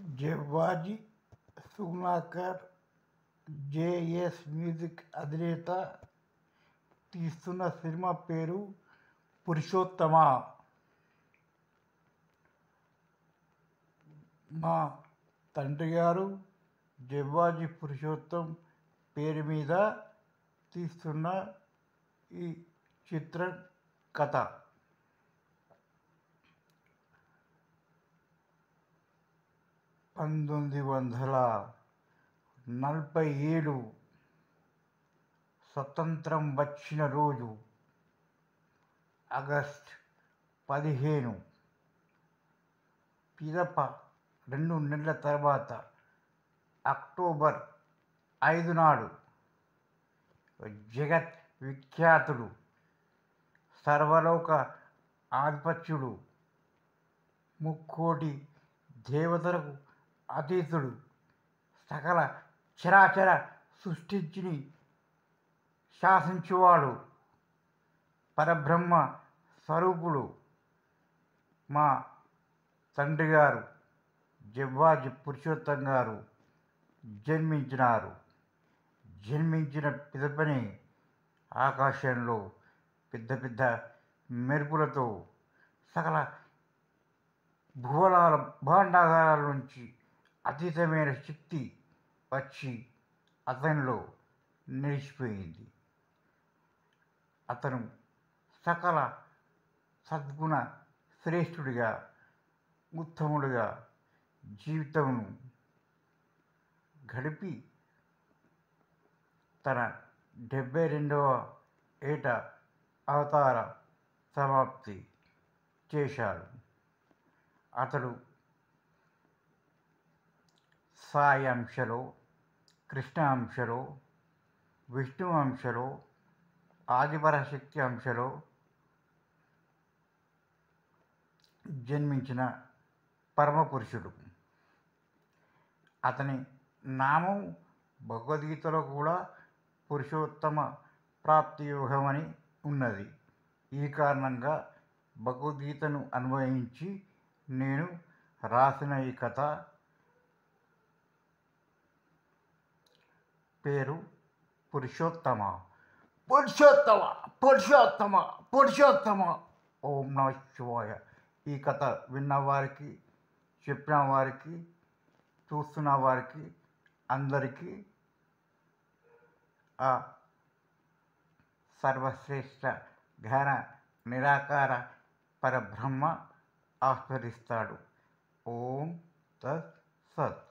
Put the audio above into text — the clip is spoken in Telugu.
జవ్వాజీ సుగుణాకర్ జేఎస్ మ్యూజిక్ అధినేత తీస్తున్న సినిమా పేరు పురుషోత్తమ. మా తండ్రి గారు జవ్వాజీ పురుషోత్తం పేరు మీద తీస్తున్న ఈ చిత్రం కథ 1947 స్వతంత్రం వచ్చిన రోజు ఆగస్టు 15 పిదప 2 నెలల తర్వాత అక్టోబర్ 5 నాడు జగత్ విఖ్యాతుడు సర్వలోక ఆధిపత్యుడు ముక్కోటి దేవతలకు అతీతుడు సకల చరాచర సృష్టించిని శాసించువాడు పరబ్రహ్మ స్వరూపుడు మా తండ్రి గారు జవ్వాజీ పురుషోత్తం గారు జన్మించిన పిదపనే ఆకాశంలో పెద్ద పెద్ద మెరుపులతో సకల భువనాల భాండాగారాల నుంచి అతీతమైన శక్తి వచ్చి అతనిలో నిలిచిపోయింది. అతను సకల సద్గుణ శ్రేష్ఠుడిగా ఉత్తముడిగా జీవితమును గడిపి తన 72వ ఏట అవతార సమాప్తి చేశాడు. అతడు సాయి అంశలో, కృష్ణ అంశలో, విష్ణు అంశలో, ఆదిపరాశక్తి అంశలో జన్మించిన పరమపురుషుడు. అతని నామం భగవద్గీతలో కూడా పురుషోత్తమ ప్రాప్తి యోగమని ఉన్నది. ఈ కారణంగా భగవద్గీతను అన్వయించి నేను రాసిన ఈ కథ పేరు పురుషోత్తమ. పురుషోత్తమ పురుషోత్తమ పురుషోత్తమ. ఓం నమః శివాయ. ఈ కథ విన్న వారికి, చెప్పిన వారికి, చూస్తున్న వారికి అందరికీ ఆ సర్వశ్రేష్ఠ ఘన నిరాకార పరబ్రహ్మ ఆస్వాదిస్తాడు. ఓం తత్ సత్.